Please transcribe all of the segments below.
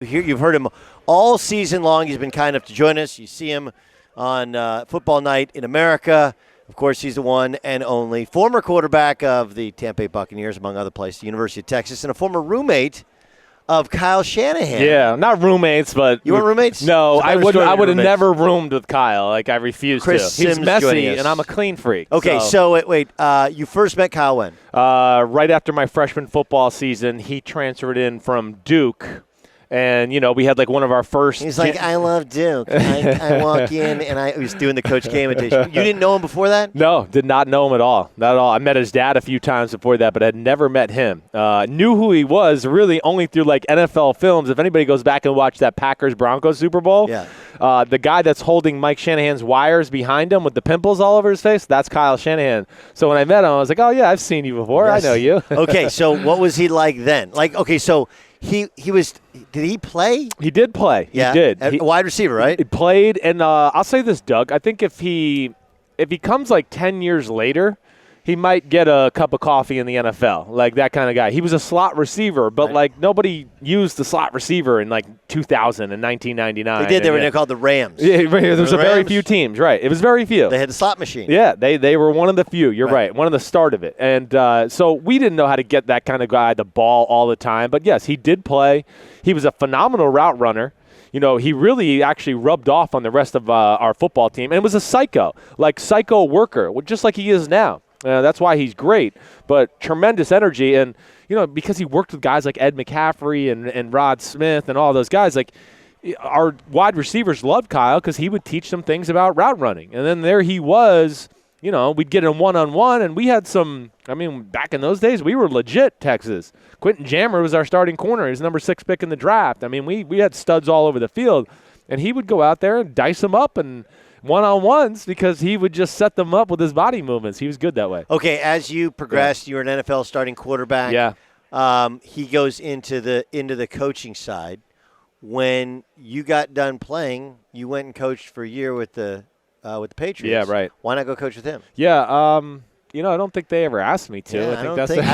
You've heard him all season long. He's been kind enough to join us. You see him on Football Night in America. Of course, he's the one and only former quarterback of the Tampa Bay Buccaneers, among other places, the University of Texas, and a former roommate of Kyle Shanahan. Yeah, not roommates, but you weren't roommates? No, I would have never roomed with Kyle. Like I refused Chris to. Sims He's messy, us. and I'm a clean freak. Okay, so wait. You first met Kyle when? Right after my freshman football season, he transferred in from Duke. And, we had like one of our first. He's like, I love Duke. I walk in and I was doing the Coach K imitation. You didn't know him before that? No, did not know him at all. Not at all. I met his dad a few times before that, but I'd never met him. Knew who he was really only through like NFL films. If anybody goes back and watch that Packers-Broncos Super Bowl, the guy that's holding Mike Shanahan's wires behind him with the pimples all over his face, that's Kyle Shanahan. So when I met him, I was like, oh, yeah, I've seen you before. Yes. I know you. Okay, so what was he like then? So he was – did he play? He did play. Yeah. He did. Wide receiver, right? He played, and I'll say this, Doug. I think if he comes like 10 years later, he might get a cup of coffee in the NFL, like that kind of guy. He was a slot receiver, but like nobody used the slot receiver in like 2000 and 1999. They did. They were called the Rams. Yeah, there was very few teams, right? It was very few. They had the slot machine. Yeah, they were one of the few. You're right. One of the start of it. And so we didn't know how to get that kind of guy the ball all the time. But, yes, he did play. He was a phenomenal route runner. He really actually rubbed off on the rest of our football team and was a psycho worker, just like he is now. That's why he's great, but tremendous energy. And, because he worked with guys like Ed McCaffrey and Rod Smith and all those guys, like our wide receivers loved Kyle because he would teach them things about route running. And then there he was, we'd get him one-on-one, and we had back in those days, we were legit Texas. Quentin Jammer was our starting corner. He was number 6 pick in the draft. We had studs all over the field, and he would go out there and dice them up and one-on-ones because he would just set them up with his body movements. He was good that way. Okay, as you progressed, you were an NFL starting quarterback. Yeah. He goes into the coaching side. When you got done playing, you went and coached for a year with the Patriots. Yeah, right. Why not go coach with him? Yeah, I don't think they ever asked me to. Yeah, I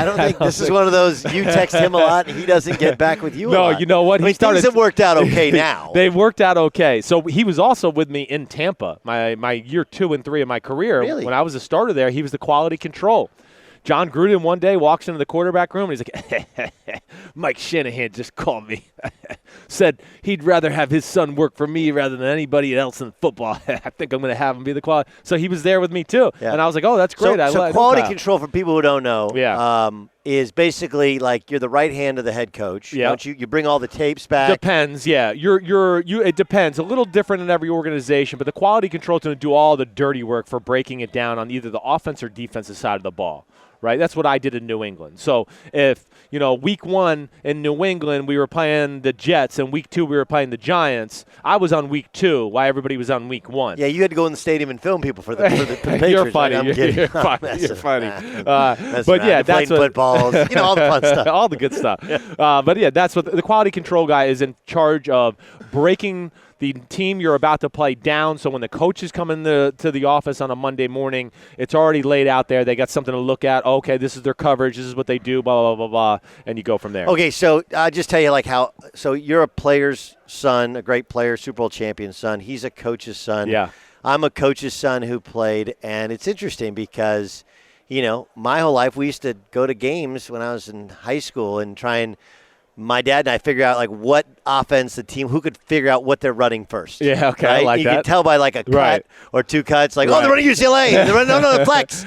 don't think this is one of those, you text him a lot and he doesn't get back with you a lot. No, you know what? Things have worked out okay now. They've worked out okay. So he was also with me in Tampa, my year 2 and 3 of my career. Really? When I was a starter there, he was the quality control. John Gruden one day walks into the quarterback room and he's like, Mike Shanahan just called me. Said he'd rather have his son work for me rather than anybody else in football. I think I'm going to have him be the quality. So he was there with me too. Yeah. And I was like, oh, that's great. So quality control, for people who don't know, is basically like you're the right hand of the head coach. Yeah. You bring all the tapes back. Depends, yeah. It depends. A little different in every organization, but the quality control is going to do all the dirty work for breaking it down on either the offense or defensive side of the ball. Right, that's what I did in New England. So if, week 1 in New England, we were playing the Jets, and week 2 we were playing the Giants, I was on week 2 while everybody was on week 1. Yeah, you had to go in the stadium and film people for the Patriots. You're funny. I'm kidding. You're funny. You're funny. But yeah, that's what footballs, all the fun stuff. All the good stuff. But yeah, that's what the quality control guy is in charge of, breaking the team you're about to play down. So when the coaches come to the office on a Monday morning, it's already laid out there. They got something to look at. Okay, this is their coverage. This is what they do, blah, blah, blah, blah, and you go from there. Okay, so I'll just tell you so you're a player's son, a great player, Super Bowl champion's son. He's a coach's son. Yeah. I'm a coach's son who played, and it's interesting because, my whole life we used to go to games when I was in high school and try and my dad and I figure out what offense the team, who could figure out what they're running first. Yeah, okay, right? I like you that. can tell by a cut or 2 cuts, they're running UCLA. They're running flex.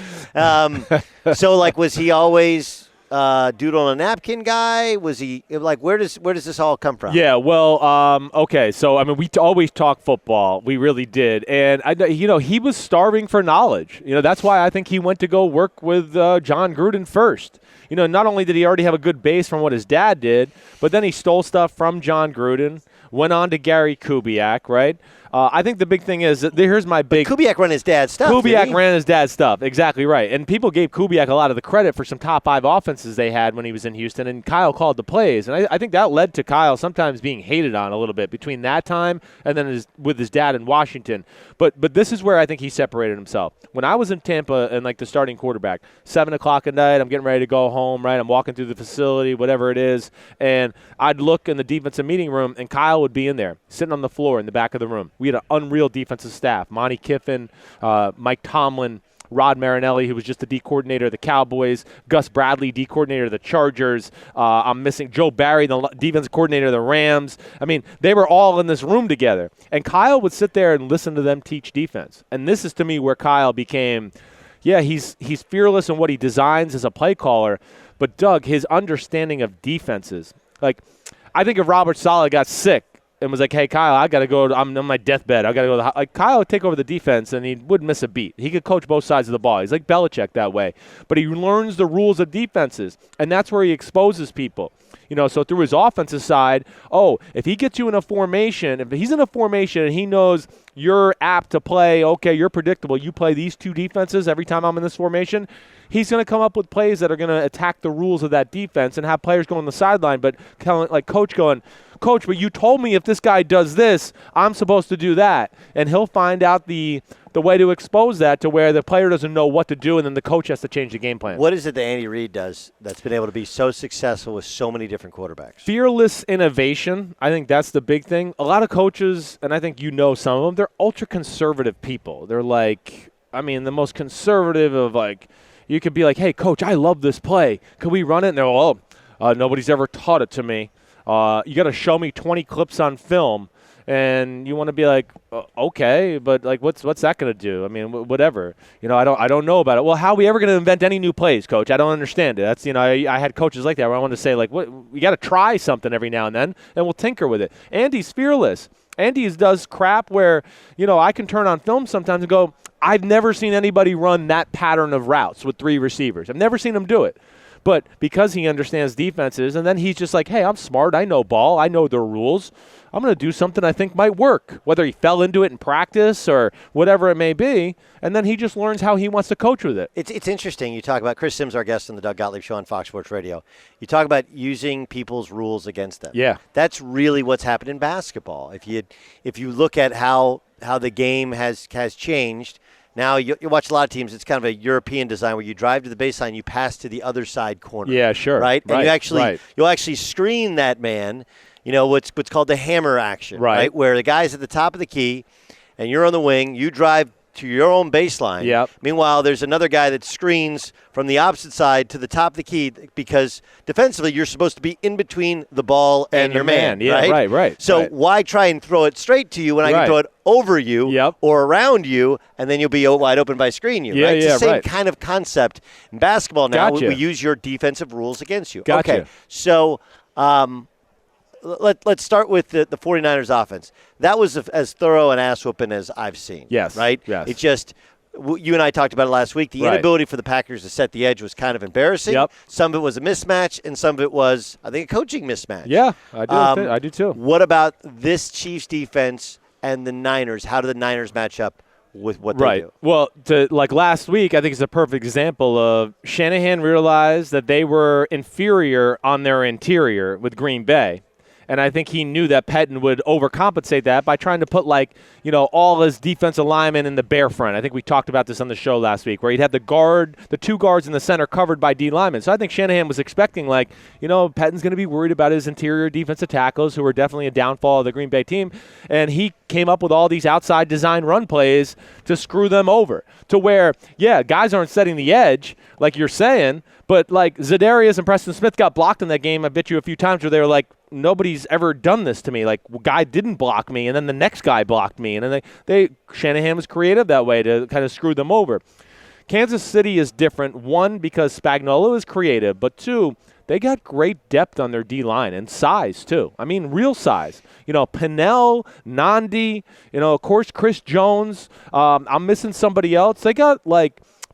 So was he always doodle on a napkin guy? Was he where does this all come from? Yeah, well, okay. So we always talk football. We really did, and he was starving for knowledge. That's why I think he went to go work with John Gruden first. Not only did he already have a good base from what his dad did, but then he stole stuff from John Gruden, went on to Gary Kubiak, right? I think the big thing is that here's my big. Kubiak ran his dad's stuff. Kubiak ran his dad's stuff. Exactly right. And people gave Kubiak a lot of the credit for some top 5 offenses they had when he was in Houston, and Kyle called the plays. And I think that led to Kyle sometimes being hated on a little bit between that time and then with his dad in Washington. But this is where I think he separated himself. When I was in Tampa and like the starting quarterback, 7 o'clock at night, I'm getting ready to go home, right? I'm walking through the facility, whatever it is, and I'd look in the defensive meeting room, and Kyle would be in there, sitting on the floor in the back of the room. We had an unreal defensive staff. Monty Kiffin, Mike Tomlin, Rod Marinelli, who was just the D coordinator of the Cowboys, Gus Bradley, D coordinator of the Chargers. I'm missing Joe Barry, the defensive coordinator of the Rams. I mean, they were all in this room together. And Kyle would sit there and listen to them teach defense. And this is, to me, where Kyle became, he's fearless in what he designs as a play caller. But, Doug, his understanding of defenses. Like, I think if Robert Saleh got sick and was like, hey, Kyle, I got to go. I'm on my deathbed. I got to go. Like, Kyle would take over the defense, and he wouldn't miss a beat. He could coach both sides of the ball. He's like Belichick that way. But he learns the rules of defenses, and that's where he exposes people. So through his offensive side, if he gets you in a formation, if he's in a formation and he knows you're apt to play, okay, you're predictable, you play these 2 defenses every time I'm in this formation, he's going to come up with plays that are going to attack the rules of that defense and have players go on the sideline, but kind of like coach going, Coach, but you told me if this guy does this, I'm supposed to do that. And he'll find out the way to expose that to where the player doesn't know what to do, and then the coach has to change the game plan. What is it that Andy Reid does that's been able to be so successful with so many different quarterbacks? Fearless innovation. I think that's the big thing. A lot of coaches, and I think some of them, they're ultra-conservative people. They're like, the most conservative of like, you could be like, hey, Coach, I love this play. Can we run it? And they're like, nobody's ever taught it to me. You got to show me 20 clips on film. And you want to be like, okay, but like, what's that going to do? Whatever. I don't know about it. Well, how are we ever going to invent any new plays, Coach? I don't understand it. That's I had coaches like that where I wanted to say like, what, we got to try something every now and then, and we'll tinker with it. Andy's fearless. Andy does crap where I can turn on film sometimes and go, I've never seen anybody run that pattern of routes with 3 receivers. I've never seen him do it. But because he understands defenses, and then he's just like, hey, I'm smart. I know ball. I know their rules. I'm going to do something I think might work, whether he fell into it in practice or whatever it may be, and then he just learns how he wants to coach with it. It's interesting. You talk about Chris Sims, our guest on the Doug Gottlieb Show on Fox Sports Radio. You talk about using people's rules against them. Yeah. That's really what's happened in basketball. If you look at how the game has changed, now you watch a lot of teams, it's kind of a European design where you drive to the baseline, you pass to the other side corner. Yeah, sure. Right? And right. you'll actually screen that man. What's called the hammer action, right? Where the guy's at the top of the key, and you're on the wing. You drive to your own baseline. Yep. Meanwhile, there's another guy that screens from the opposite side to the top of the key because defensively you're supposed to be in between the ball and your man. Yeah, right. So why try and throw it straight to you when I can throw it over you or around you, and then you'll be wide open by screen you, right? It's the same kind of concept in basketball now. Gotcha. We use your defensive rules against you. Gotcha. Okay, so let's start with the 49ers offense. That was as thorough an ass-whooping as I've seen. Yes. Right? Yes. It's just, you and I talked about it last week, the inability for the Packers to set the edge was kind of embarrassing. Yep. Some of it was a mismatch, and some of it was, I think, a coaching mismatch. Yeah, I do too. What about this Chiefs defense and the Niners? How do the Niners match up with what they do? Well, like last week, I think it's a perfect example of Shanahan realized that they were inferior on their interior with Green Bay. And I think he knew that Pettin would overcompensate that by trying to put, all his defensive linemen in the bear front. I think we talked about this on the show last week, where he'd had the 2 guards in the center covered by D linemen. So I think Shanahan was expecting, Pettin's going to be worried about his interior defensive tackles, who were definitely a downfall of the Green Bay team. And he came up with all these outside design run plays to screw them over, to where, guys aren't setting the edge, like you're saying, but Za'Darius and Preston Smith got blocked in that game, I bet you a few times, where they were like, nobody's ever done this to me. Guy didn't block me, and then the next guy blocked me. And then Shanahan was creative that way to kind of screw them over. Kansas City is different, 1, because Spagnuolo is creative, but 2, they got great depth on their D-line and size, too. Real size. Pennell, Nandi, of course, Chris Jones. I'm missing somebody else. They got,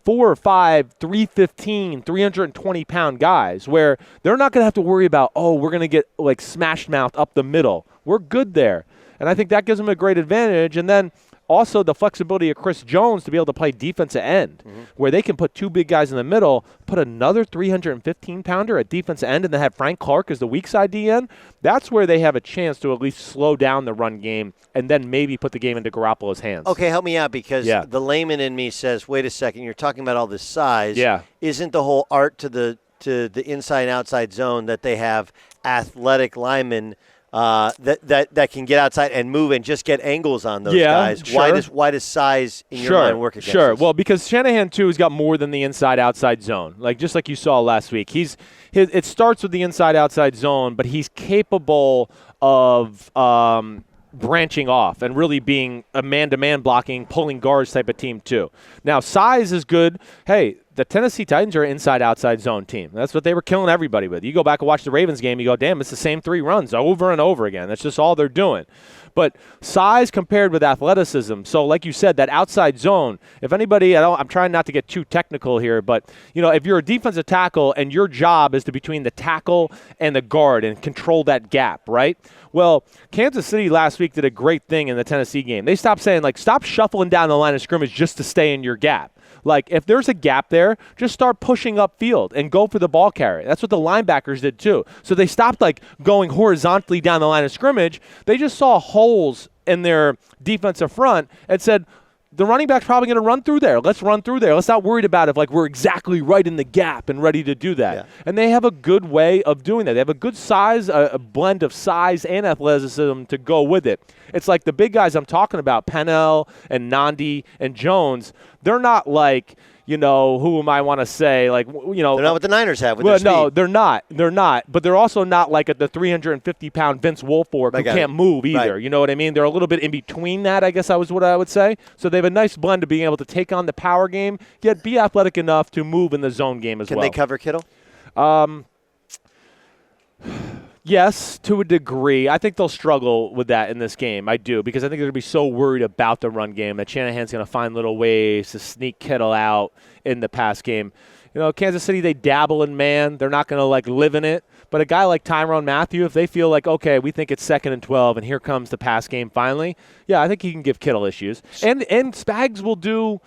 4 or 5, 315, 320-pound guys where they're not going to have to worry about, we're going to get smash mouth up the middle. We're good there. And I think that gives them a great advantage. And then also the flexibility of Chris Jones to be able to play defensive end, where they can put two big guys in the middle, put another 315-pounder at defensive end, and then have Frank Clark as the weak side DN. That's where they have a chance to at least slow down the run game and then maybe put the game into Garoppolo's hands. Okay, help me out, because the layman in me says, wait a second, you're talking about all this size. Yeah. Isn't the whole art to the inside and outside zone that they have athletic linemen that can get outside and move and just get angles on those guys? Sure. Why does size in your mind work against us? Well, because Shanahan too has got more than the inside-outside zone. Like just like you saw last week, it starts with the inside-outside zone, but he's capable of branching off and really being a man-to-man blocking, pulling guards type of team too. Now, size is good. Hey, the Tennessee Titans are an inside-outside zone team. That's what they were killing everybody with. You go back and watch the Ravens game, you go, damn, it's the same three runs over and over again. That's just all they're doing. But size compared with athleticism. So like you said, that outside zone, if anybody, I'm trying not to get too technical here, but if you're a defensive tackle and your job is to between the tackle and the guard and control that gap, right? Well, Kansas City last week did a great thing in the Tennessee game. They stopped saying, stop shuffling down the line of scrimmage just to stay in your gap. If there's a gap there, just start pushing upfield and go for the ball carry. That's what the linebackers did too. So they stopped going horizontally down the line of scrimmage. They just saw holes in their defensive front and said, the running back's probably going to run through there. Let's run through there. Let's not worry about it we're exactly right in the gap and ready to do that. Yeah. And they have a good way of doing that. They have a good size, a blend of size and athleticism to go with it. It's like the big guys I'm talking about, Pennell and Nandi and Jones, they're not who am I want to say? They're not what the Niners have with their speed. No, they're not. They're not. But they're also not like at the 350-pound Vince Wilfork who can't move either. Right. You know what I mean? They're a little bit in between that, I guess was what I would say. So they have a nice blend of being able to take on the power game, yet be athletic enough to move in the zone game as well. Can they cover Kittle? Yes, to a degree. I think they'll struggle with that in this game. I do, because I think they're going to be so worried about the run game that Shanahan's going to find little ways to sneak Kittle out in the pass game. Kansas City, they dabble in man. They're not going to live in it. But a guy like Tyrann Mathieu, if they feel okay, we think it's 2nd and 12, and here comes the pass game finally, I think he can give Kittle issues. And Spags will do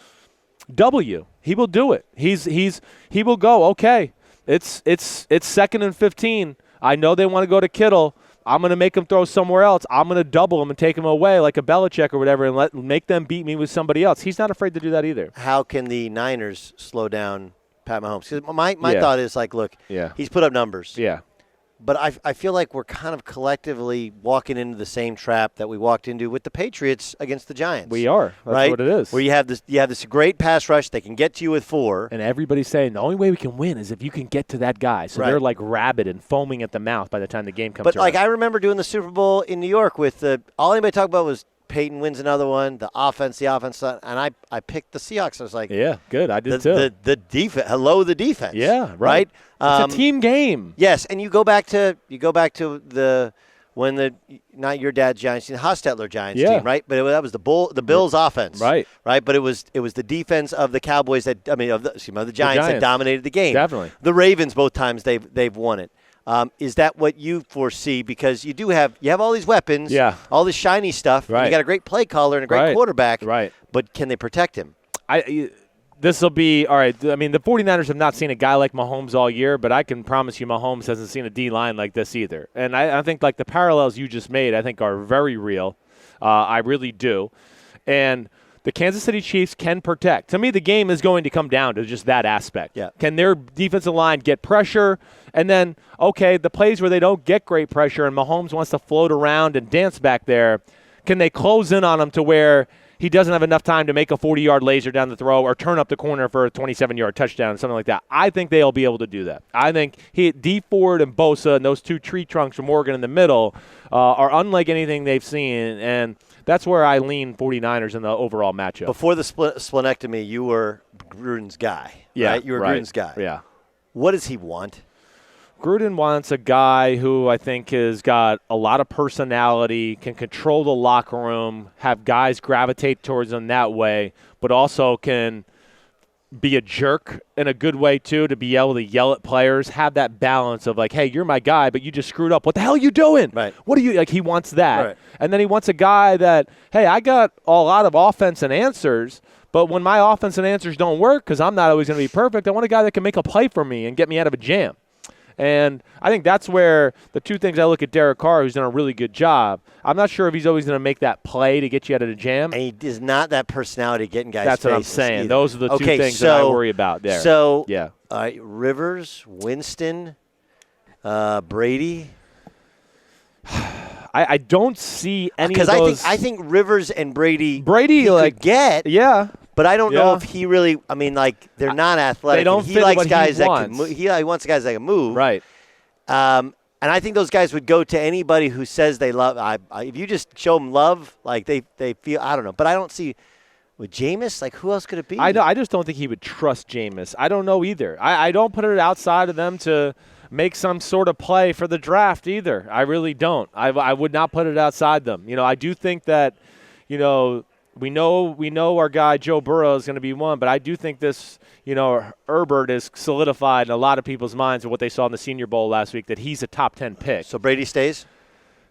W. He will do it. He will go, okay, it's 2nd and 15. I know they want to go to Kittle. I'm going to make him throw somewhere else. I'm going to double him and take him away like a Belichick or whatever and make them beat me with somebody else. He's not afraid to do that either. How can the Niners slow down Pat Mahomes? Because my thought is look, he's put up numbers. Yeah. But I feel like we're kind of collectively walking into the same trap that we walked into with the Patriots against the Giants. We are. That's what it is. Where you have this great pass rush. They can get to you with 4. And everybody's saying the only way we can win is if you can get to that guy. So they're rabid and foaming at the mouth by the time the game comes around. But I remember doing the Super Bowl in New York with all anybody talked about was Peyton wins another one, the offense, and I picked the Seahawks. I was like, yeah, good. I did too. The defense, the defense. Yeah, right. It's a team game. Yes, and you go back to not your dad's Giants, the Hostetler Giants team, right? But that was the Bills' offense, right? But it was the defense of the Cowboys of the Giants that dominated the game. Definitely. The Ravens both times they've won it. Is that what you foresee? Because you have all these weapons, all this shiny stuff. Right. You got a great play caller and a great quarterback, right? But can they protect him? This will be all right. I mean, the 49ers have not seen a guy like Mahomes all year, but I can promise you Mahomes hasn't seen a D-line like this either. And I think the parallels you just made, I think are very real. I really do. And the Kansas City Chiefs can protect. To me, the game is going to come down to just that aspect. Yeah. Can their defensive line get pressure? And then, okay, the plays where they don't get great pressure and Mahomes wants to float around and dance back there, can they close in on him to where he doesn't have enough time to make a 40-yard laser down the throw or turn up the corner for a 27-yard touchdown, something like that? I think they'll be able to do that. I think D Ford and Bosa and those two tree trunks from Oregon in the middle are unlike anything they've seen, and that's where I lean 49ers in the overall matchup. Before the splenectomy, you were Gruden's guy, right? You were Gruden's guy. Yeah. What does he want? Gruden wants a guy who I think has got a lot of personality, can control the locker room, have guys gravitate towards him that way, but also can be a jerk in a good way too, to be able to yell at players, have that balance of like, hey, you're my guy, but you just screwed up. What the hell are you doing? Right. What are you like? He wants that. Right. And then he wants a guy that, hey, I got a lot of offense and answers, but when my offense and answers don't work, because I'm not always going to be perfect, I want a guy that can make a play for me and get me out of a jam. And I think that's where the two things I look at Derek Carr, who's done a really good job. I'm not sure if he's always going to make that play to get you out of the jam. And he is not that personality getting guys. That's what I'm saying. Either. Those are the two things that I worry about there. So, yeah. Rivers, Winston, Brady. I don't see any of those. Because I think Rivers and Brady he like, could get. Yeah. But I don't know if he really. I mean, like they're not athletic. They don't he fit likes what guys he that wants. can move. He wants guys that can move. Right. And I think those guys would go to anybody who says they love. If you just show them love, like they feel. I don't know, but I don't see with Jameis. Like who else could it be? I just don't think he would trust Jameis. I don't know either. I don't put it outside of them to make some sort of play for the draft either. I really don't. I would not put it outside them. I do think that, we know our guy Joe Burrow is going to be one, but I do think this, Herbert is solidified in a lot of people's minds of what they saw in the Senior Bowl last week, that he's a top 10 pick. So Brady stays?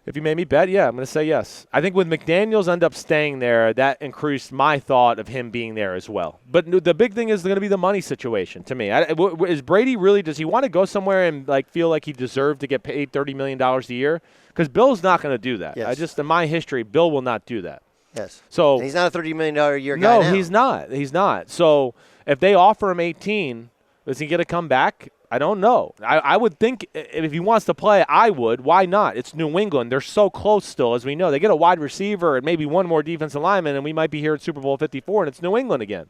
If you made me bet, yeah, I'm going to say yes. I think with McDaniels end up staying there, that increased my thought of him being there as well. But the big thing is going to be the money situation to me. Is Brady really, does he want to go somewhere and feel like he deserved to get paid $30 million a year? Because Bill's not going to do that. Yes. In my history, Bill will not do that. Yes. So and he's not a $30 million a year guy. No, now. he's not. He's not. So if they offer him 18, is he going to come back? I don't know. I would think if he wants to play, I would. Why not? It's New England. They're so close still, as we know. They get a wide receiver and maybe one more defensive lineman, and we might be here at Super Bowl 54, and it's New England again.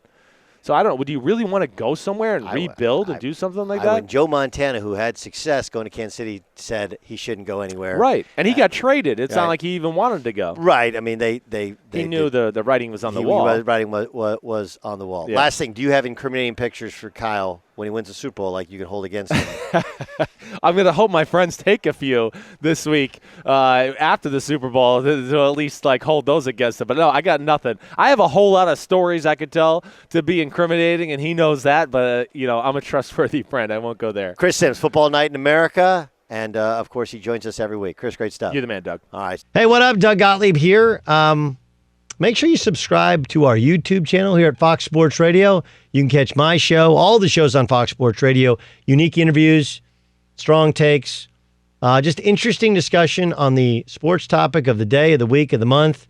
So I don't know. Would you really want to go somewhere and rebuild and do something like that? When Joe Montana, who had success going to Kansas City, said he shouldn't go anywhere. Right. And he got traded. It's not like he even wanted to go. Right. I mean, he knew the writing was on the wall. The writing was on the wall. Yeah. Last thing, do you have incriminating pictures for Kyle when he wins the Super Bowl like you can hold against him? I'm going to hope my friends take a few this week after the Super Bowl to at least hold those against him. But no, I got nothing. I have a whole lot of stories I could tell to be incriminating, and he knows that. But, I'm a trustworthy friend. I won't go there. Chris Sims, Football Night in America. And, of course, he joins us every week. Chris, great stuff. You're the man, Doug. All right. Hey, what up? Doug Gottlieb here. Make sure you subscribe to our YouTube channel here at Fox Sports Radio. You can catch my show, all the shows on Fox Sports Radio, unique interviews, strong takes, just interesting discussion on the sports topic of the day, of the week, of the month.